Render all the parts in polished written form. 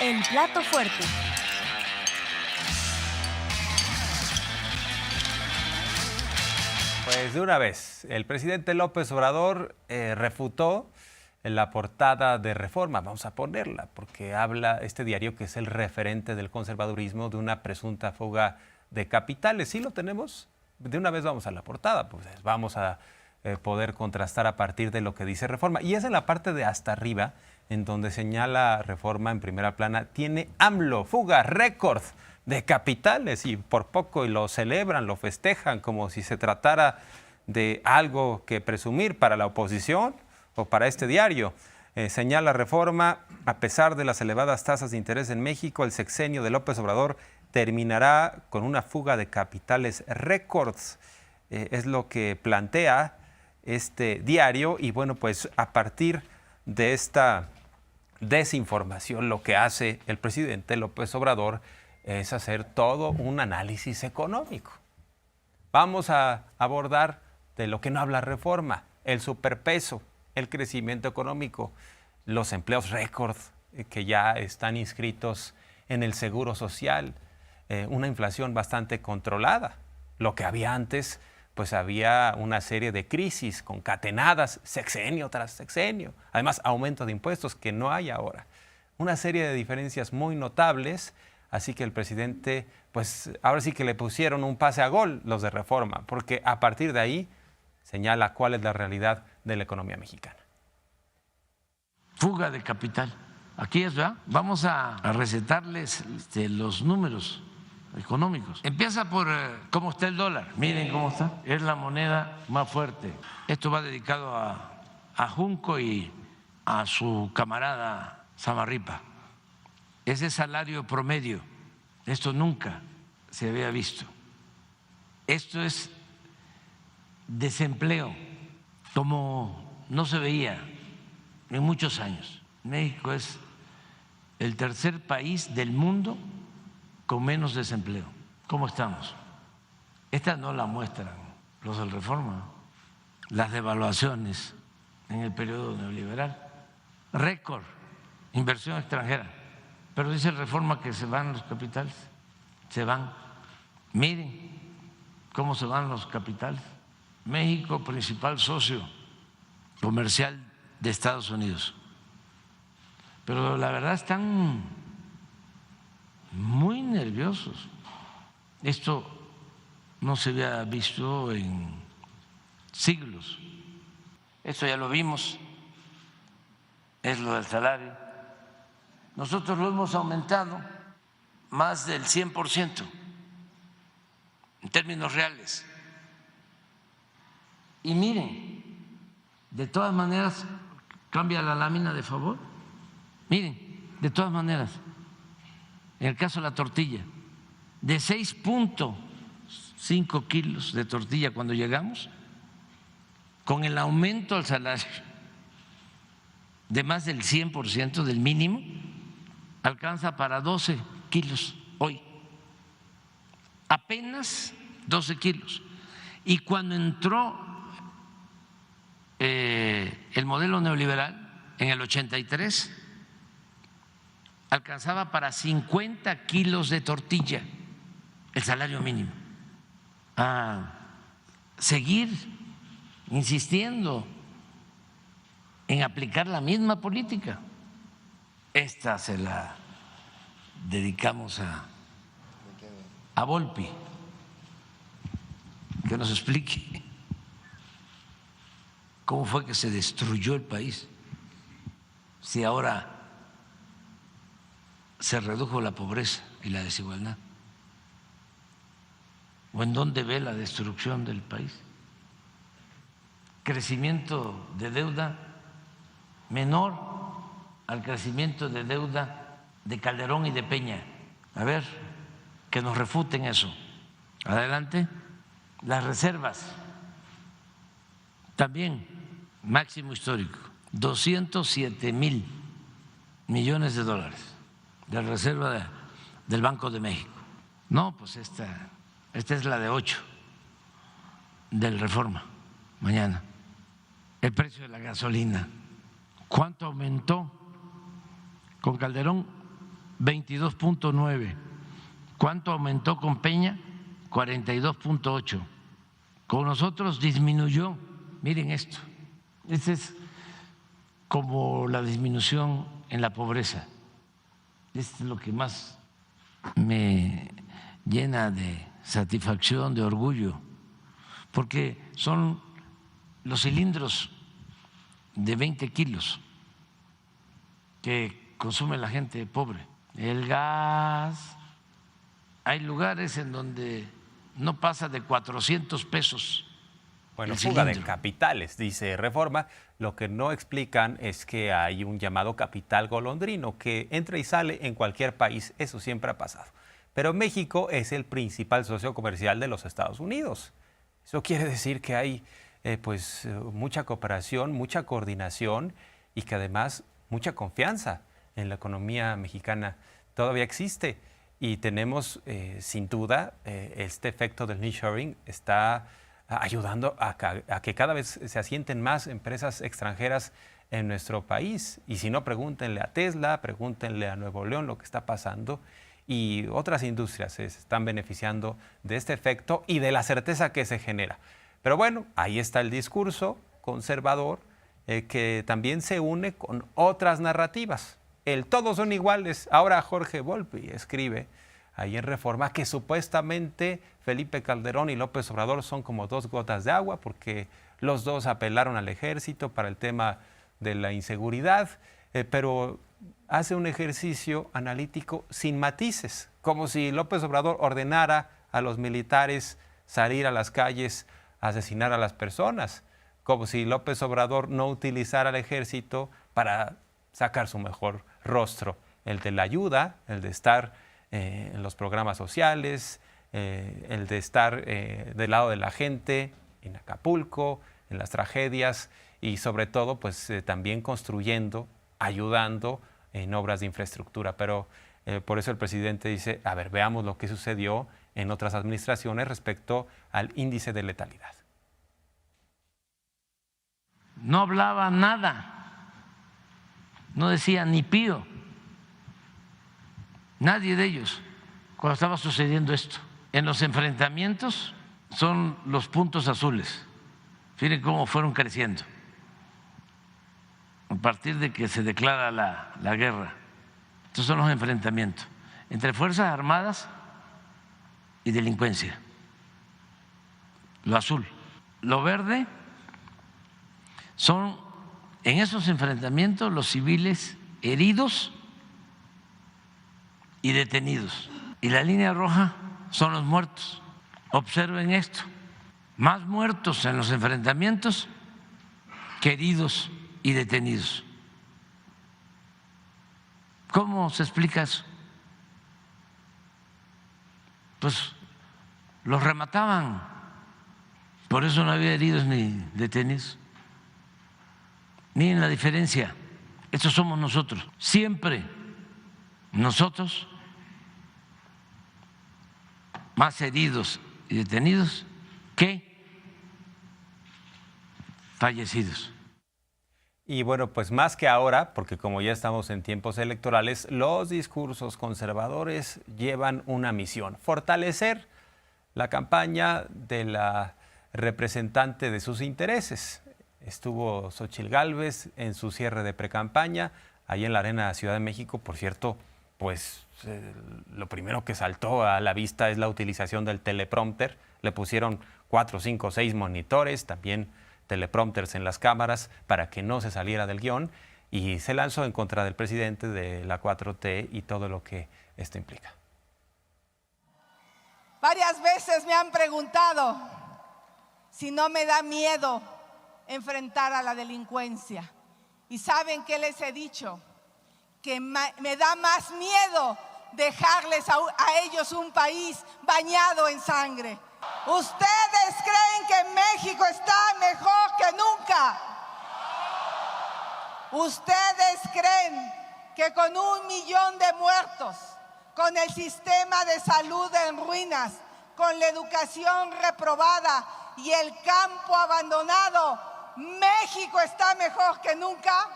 El plato fuerte. Pues de una vez, el presidente López Obrador refutó en la portada de Reforma, vamos a ponerla, porque habla este diario que es el referente del conservadurismo de una presunta fuga de capitales. ¿Sí lo tenemos? De una vez vamos a la portada, pues vamos a poder contrastar a partir de lo que dice Reforma. Y es en la parte de hasta arriba, en donde señala Reforma en primera plana, tiene AMLO, fuga, récord de capitales, y por poco y lo celebran, lo festejan como si se tratara de algo que presumir para la oposición o para este diario. Señala Reforma, a pesar de las elevadas tasas de interés en México, el sexenio de López Obrador terminará con una fuga de capitales récords. Es lo que plantea este diario y bueno, pues a partir de esta desinformación lo que hace el presidente López Obrador es hacer todo un análisis económico. Vamos a abordar de lo que no habla Reforma, el superpeso, el crecimiento económico, los empleos récord que ya están inscritos en el Seguro Social, una inflación bastante controlada. Lo que había antes, pues había una serie de crisis concatenadas, sexenio tras sexenio. Además, aumento de impuestos que no hay ahora. Una serie de diferencias muy notables. Así que el presidente, pues ahora sí que le pusieron un pase a gol los de Reforma, porque a partir de ahí señala cuál es la realidad de la economía mexicana. Fuga de capital. Aquí es, ¿verdad? Vamos a recetarles los números económicos. Empieza por cómo está el dólar. Miren cómo está. Es la moneda más fuerte. Esto va dedicado a Junco y a su camarada Samarripa. Ese salario promedio, esto nunca se había visto. Esto es desempleo, como no se veía en muchos años. México es el tercer país del mundo con menos desempleo. ¿Cómo estamos? Esta no la muestran los del Reforma, las devaluaciones en el periodo neoliberal. Récord, inversión extranjera. Pero dice el Reforma que se van los capitales, se van. Miren cómo se van los capitales. México, principal socio comercial de Estados Unidos. Pero la verdad están muy nerviosos. Esto no se había visto en siglos. Esto ya lo vimos, es lo del salario. Nosotros lo hemos aumentado más del 100% en términos reales. Y miren, de todas maneras, cambia la lámina de favor. Miren, de todas maneras, en el caso de la tortilla, de 6.5 kilos de tortilla cuando llegamos, con el aumento al salario de más del 100% del mínimo, alcanza para 12 kilos hoy, apenas 12 kilos. Y cuando entró el modelo neoliberal en el 83, alcanzaba para 50 kilos de tortilla el salario mínimo. A seguir insistiendo en aplicar la misma política. Esta se la dedicamos a Volpi, que nos explique cómo fue que se destruyó el país, si ahora se redujo la pobreza y la desigualdad, o en dónde ve la destrucción del país. Crecimiento de deuda menor al crecimiento de deuda de Calderón y de Peña. A ver, que nos refuten eso. Adelante. Las reservas, también máximo histórico, 207,000 millones de dólares de reserva del Banco de México. No, pues esta es la de 8 del Reforma, mañana. El precio de la gasolina, ¿cuánto aumentó con Calderón? 22.9. ¿Cuánto aumentó con Peña? 42.8. Con nosotros disminuyó. Miren esto. Este es como la disminución en la pobreza. Es lo que más me llena de satisfacción, de orgullo, porque son los cilindros de 20 kilos que consume la gente pobre. El gas, hay lugares en donde no pasa de 400 pesos. Bueno, fuga de capitales, dice Reforma. Lo que no explican es que hay un llamado capital golondrino que entra y sale en cualquier país. Eso siempre ha pasado. Pero México es el principal socio comercial de los Estados Unidos. Eso quiere decir que hay mucha cooperación, mucha coordinación y que además mucha confianza en la economía mexicana todavía existe. Y tenemos, sin duda, este efecto del nearshoring está ayudando a que cada vez se asienten más empresas extranjeras en nuestro país. Y si no, pregúntenle a Tesla, pregúntenle a Nuevo León lo que está pasando. Y otras industrias se están beneficiando de este efecto y de la certeza que se genera. Pero bueno, ahí está el discurso conservador que también se une con otras narrativas. El todos son iguales. Ahora Jorge Volpi escribe ahí en Reforma que supuestamente Felipe Calderón y López Obrador son como dos gotas de agua porque los dos apelaron al ejército para el tema de la inseguridad, pero hace un ejercicio analítico sin matices, como si López Obrador ordenara a los militares salir a las calles a asesinar a las personas, como si López Obrador no utilizara al ejército para sacar su mejor rostro, el de la ayuda, el de estar en los programas sociales, el de estar del lado de la gente, en Acapulco, en las tragedias y sobre todo pues también construyendo, ayudando en obras de infraestructura. Pero por eso el presidente dice, a ver, veamos lo que sucedió en otras administraciones respecto al índice de letalidad. No hablaba nada, no decía ni pío, nadie de ellos, cuando estaba sucediendo esto. En los enfrentamientos son los puntos azules, miren cómo fueron creciendo a partir de que se declara la guerra. Estos son los enfrentamientos entre Fuerzas Armadas y delincuencia, lo azul. Lo verde son en esos enfrentamientos los civiles heridos y detenidos. Y la línea roja son los muertos. Observen esto, más muertos en los enfrentamientos que heridos y detenidos. ¿Cómo se explica eso? Pues los remataban, por eso no había heridos ni detenidos. Miren la diferencia, estos somos nosotros, siempre nosotros más heridos y detenidos que fallecidos. Y bueno, pues más que ahora, porque como ya estamos en tiempos electorales, los discursos conservadores llevan una misión: fortalecer la campaña de la representante de sus intereses. Estuvo Xóchitl Gálvez en su cierre de precampaña, ahí en la Arena Ciudad de México. Por cierto, pues lo primero que saltó a la vista es la utilización del teleprompter. Le pusieron 4, 5, 6 monitores, también teleprompters en las cámaras para que no se saliera del guión, y se lanzó en contra del presidente, de la 4T y todo lo que esto implica. Varias veces me han preguntado si no me da miedo enfrentar a la delincuencia. ¿Y saben qué les he dicho? Que me da más miedo dejarles a ellos un país bañado en sangre. ¿Ustedes creen que México está mejor que nunca? ¿Ustedes creen que con 1 millón de muertos, con el sistema de salud en ruinas, con la educación reprobada y el campo abandonado, México está mejor que nunca?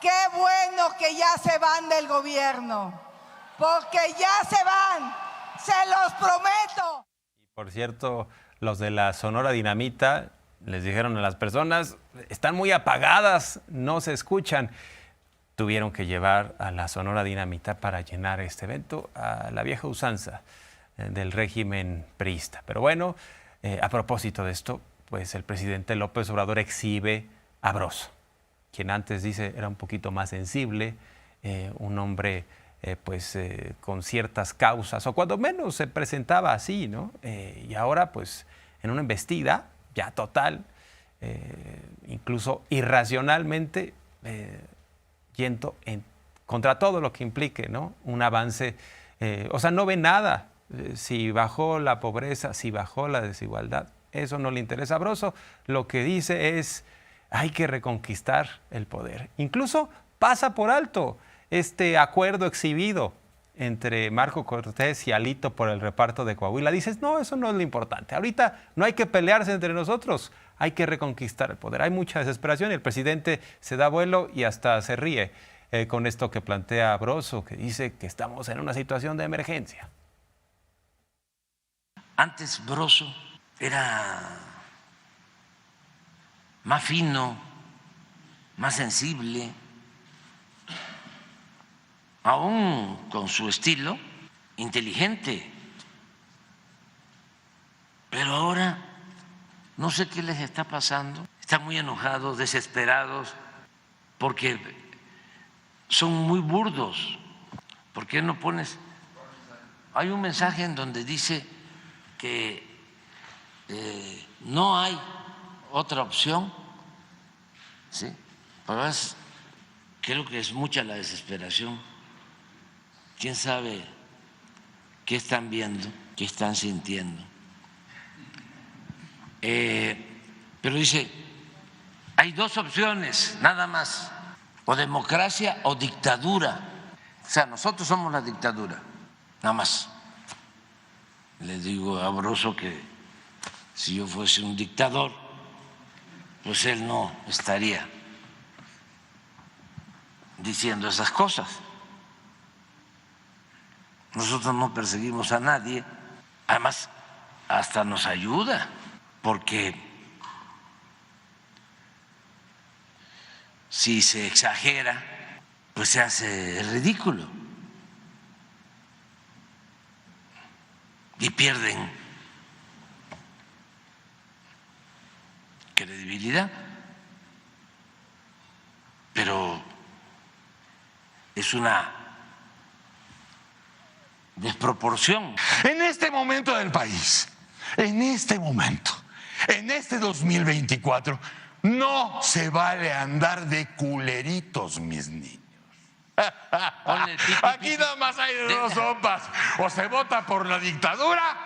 qué bueno que ya se van del gobierno, porque ya se van, se los prometo. Por cierto, los de la Sonora Dinamita les dijeron a las personas, están muy apagadas, no se escuchan. Tuvieron que llevar a la Sonora Dinamita para llenar este evento a la vieja usanza del régimen priista. Pero bueno, a propósito de esto, pues el presidente López Obrador exhibe a Broso, quien antes dice era un poquito más sensible, un hombre con ciertas causas, o cuando menos se presentaba así, ¿no? Y ahora, pues, en una embestida ya total, incluso irracionalmente, yendo contra todo lo que implique, ¿no? Un avance, o sea, no ve nada, si bajó la pobreza, si bajó la desigualdad, eso no le interesa a Broso. Lo que dice es, hay que reconquistar el poder. Incluso pasa por alto este acuerdo exhibido entre Marco Cortés y Alito por el reparto de Coahuila. Dices, no, eso no es lo importante. Ahorita no hay que pelearse entre nosotros, hay que reconquistar el poder. Hay mucha desesperación y el presidente se da vuelo y hasta se ríe con esto que plantea Broso, que dice que estamos en una situación de emergencia. Antes Broso era más fino, más sensible, aún con su estilo inteligente. Pero ahora no sé qué les está pasando. Están muy enojados, desesperados, porque son muy burdos. ¿Por qué no pones? Hay un mensaje en donde dice que no hay otra opción, ¿sí? Pero creo que es mucha la desesperación. ¿Quién sabe qué están viendo, qué están sintiendo? Pero dice, hay dos opciones nada más, o democracia o dictadura. O sea, nosotros somos la dictadura, nada más. Le digo a Broso que si yo fuese un dictador, pues él no estaría diciendo esas cosas. Nosotros no perseguimos a nadie, además hasta nos ayuda, porque si se exagera, pues se hace ridículo y pierden credibilidad. Pero es una desproporción. En este momento del país, en este momento, en este 2024, no se vale andar de culeritos, mis niños. Aquí nada más hay dos sopas. O se vota por la dictadura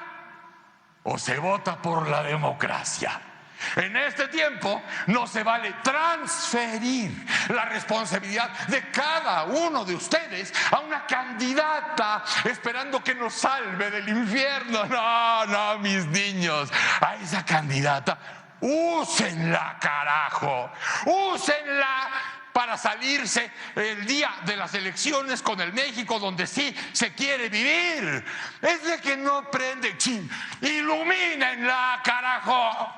o se vota por la democracia. En este tiempo no se vale transferir la responsabilidad de cada uno de ustedes a una candidata esperando que nos salve del infierno. No, no, mis niños, a esa candidata úsenla, carajo, úsenla para salirse el día de las elecciones con el México donde sí se quiere vivir. Es de que no prende, ilumínenla, carajo.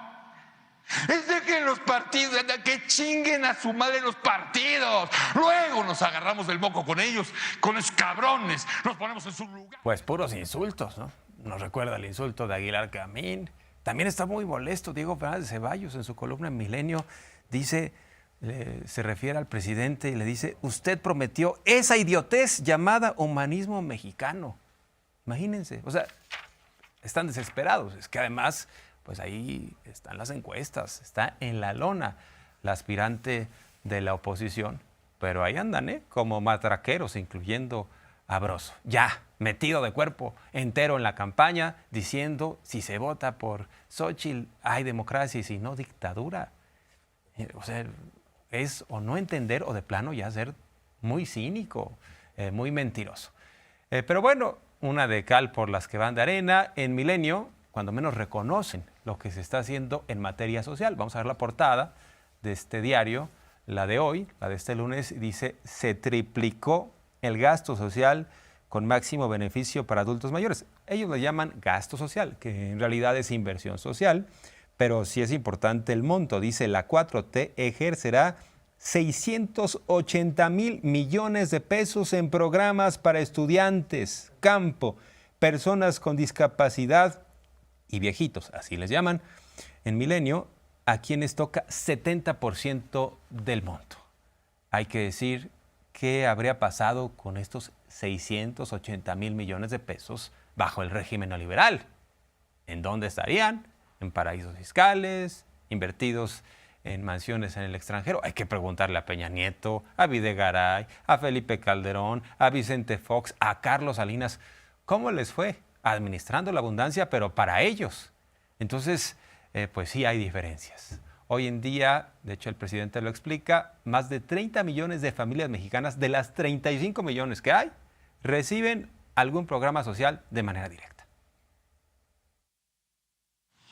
Es de que los partidos, de que chinguen a su madre los partidos. Luego nos agarramos del moco con ellos, con esos cabrones, nos ponemos en su lugar. Pues puros insultos, ¿no? Nos recuerda el insulto de Aguilar Camín. También está muy molesto Diego Fernández Ceballos en su columna en Milenio. Dice, se refiere al presidente y le dice, usted prometió esa idiotez llamada humanismo mexicano. Imagínense, o sea, están desesperados. Es que además, pues ahí están las encuestas, está en la lona la aspirante de la oposición, pero ahí andan, como matraqueros, incluyendo a Broso, ya metido de cuerpo entero en la campaña, diciendo si se vota por Xóchitl hay democracia y si no, dictadura. O sea, es o no entender o de plano ya ser muy cínico, muy mentiroso. Pero bueno, una de cal por las que van de arena. En Milenio, cuando menos reconocen lo que se está haciendo en materia social. Vamos a ver la portada de este diario. La de hoy, la de este lunes, dice: se triplicó el gasto social con máximo beneficio para adultos mayores. Ellos le llaman gasto social, que en realidad es inversión social, pero sí es importante el monto. Dice: la 4T ejercerá 680,000 millones de pesos en programas para estudiantes, campo, personas con discapacidad y viejitos, así les llaman, en Milenio, a quienes toca 70% del monto. Hay que decir qué habría pasado con estos 680,000 millones de pesos bajo el régimen neoliberal. ¿En dónde estarían? En paraísos fiscales, invertidos en mansiones en el extranjero. Hay que preguntarle a Peña Nieto, a Videgaray, a Felipe Calderón, a Vicente Fox, a Carlos Salinas. ¿Cómo les fue administrando la abundancia, pero para ellos? Entonces, pues sí hay diferencias. Hoy en día, de hecho el presidente lo explica, más de 30 millones de familias mexicanas, de las 35 millones que hay, reciben algún programa social de manera directa.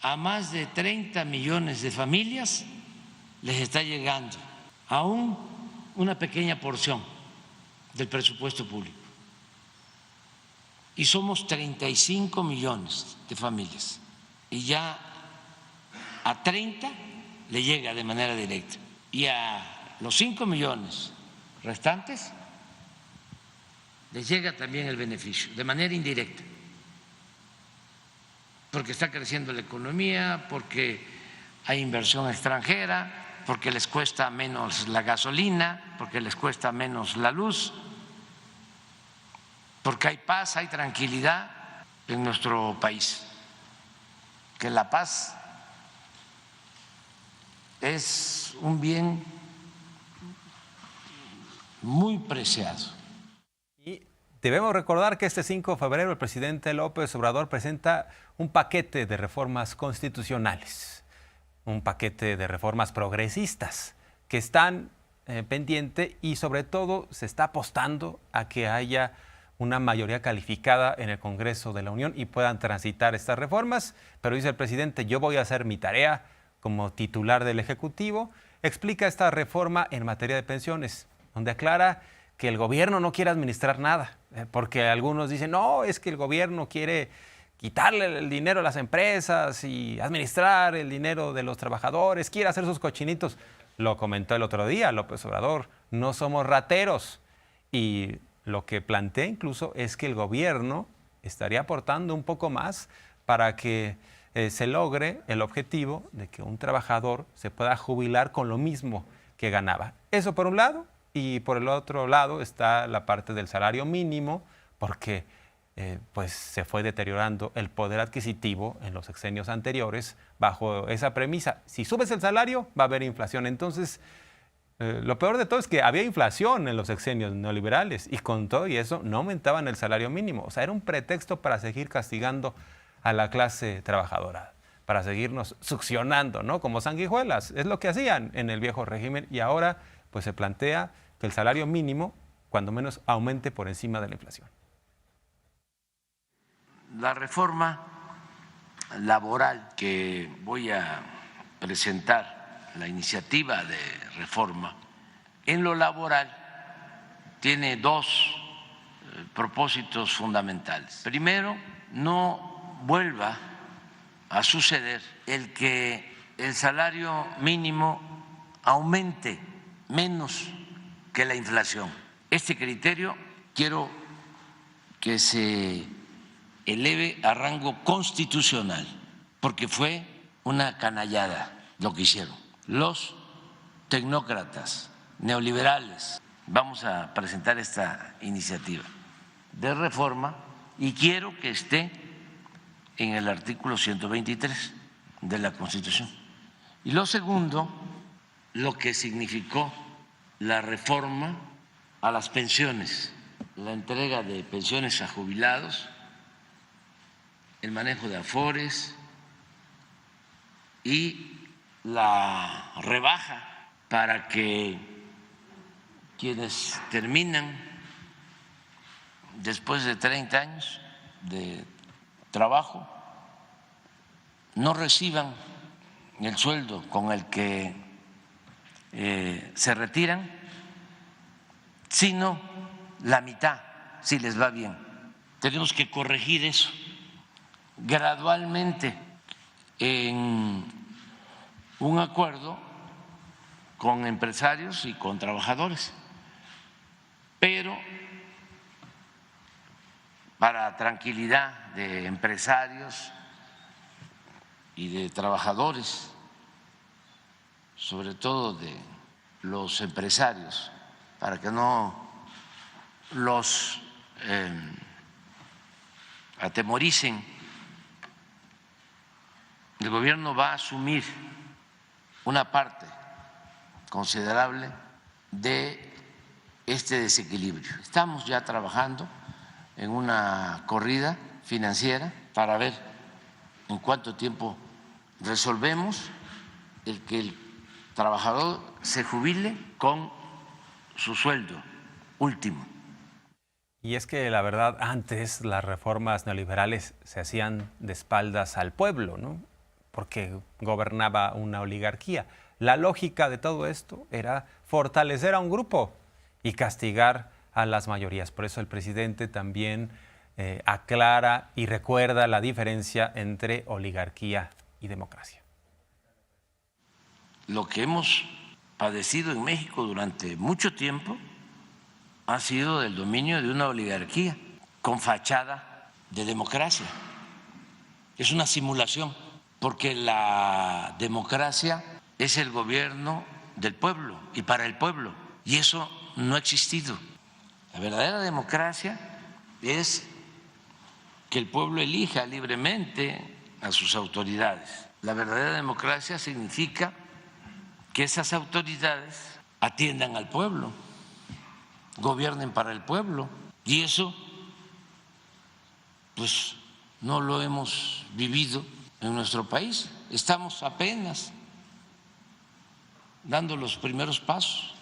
A más de 30 millones de familias les está llegando aún una pequeña porción del presupuesto público. Y somos 35 millones de familias. Y ya a 30 le llega de manera directa. Y a los 5 millones restantes les llega también el beneficio, de manera indirecta. Porque está creciendo la economía, porque hay inversión extranjera, porque les cuesta menos la gasolina, porque les cuesta menos la luz, porque hay paz, hay tranquilidad en nuestro país. Que la paz es un bien muy preciado. Y debemos recordar que este 5 de febrero el presidente López Obrador presenta un paquete de reformas constitucionales, un paquete de reformas progresistas que están pendientes y sobre todo se está apostando a que haya una mayoría calificada en el Congreso de la Unión y puedan transitar estas reformas. Pero dice el presidente: yo voy a hacer mi tarea como titular del Ejecutivo. Explica esta reforma en materia de pensiones, donde aclara que el gobierno no quiere administrar nada, porque algunos dicen: no, es que el gobierno quiere quitarle el dinero a las empresas y administrar el dinero de los trabajadores, quiere hacer sus cochinitos. Lo comentó el otro día López Obrador: no somos rateros. Y lo que plantea incluso es que el gobierno estaría aportando un poco más para que se logre el objetivo de que un trabajador se pueda jubilar con lo mismo que ganaba. Eso por un lado, y por el otro lado está la parte del salario mínimo, porque pues se fue deteriorando el poder adquisitivo en los sexenios anteriores bajo esa premisa: si subes el salario va a haber inflación. Entonces, lo peor de todo es que había inflación en los sexenios neoliberales y con todo y eso no aumentaban el salario mínimo. O sea, era un pretexto para seguir castigando a la clase trabajadora, para seguirnos succionando, ¿no? Como sanguijuelas. Es lo que hacían en el viejo régimen y ahora pues se plantea que el salario mínimo, cuando menos, aumente por encima de la inflación. La reforma laboral que voy a presentar, la iniciativa de reforma en lo laboral, tiene dos propósitos fundamentales. Primero, no vuelva a suceder el que el salario mínimo aumente menos que la inflación. Este criterio quiero que se eleve a rango constitucional, porque fue una canallada lo que hicieron los tecnócratas neoliberales. Vamos a presentar esta iniciativa de reforma y quiero que esté en el artículo 123 de la Constitución. Y lo segundo, lo que significó la reforma a las pensiones, la entrega de pensiones a jubilados, el manejo de afores y la rebaja para que quienes terminan después de 30 años de trabajo no reciban el sueldo con el que se retiran, sino la mitad, si les va bien. Tenemos que corregir eso gradualmente en un acuerdo con empresarios y con trabajadores, pero para tranquilidad de empresarios y de trabajadores, sobre todo de los empresarios, para que no los atemoricen. El gobierno va a asumir una parte considerable de este desequilibrio. Estamos ya trabajando en una corrida financiera para ver en cuánto tiempo resolvemos el que el trabajador se jubile con su sueldo último. Y es que la verdad, antes las reformas neoliberales se hacían de espaldas al pueblo, ¿no? Porque gobernaba una oligarquía. La lógica de todo esto era fortalecer a un grupo y castigar a las mayorías. Por eso el presidente también aclara y recuerda la diferencia entre oligarquía y democracia. Lo que hemos padecido en México durante mucho tiempo ha sido del dominio de una oligarquía con fachada de democracia. Es una simulación, porque la democracia es el gobierno del pueblo y para el pueblo, y eso no ha existido. La verdadera democracia es que el pueblo elija libremente a sus autoridades. La verdadera democracia significa que esas autoridades atiendan al pueblo, gobiernen para el pueblo, y eso pues no lo hemos vivido en nuestro país. Estamos apenas dando los primeros pasos.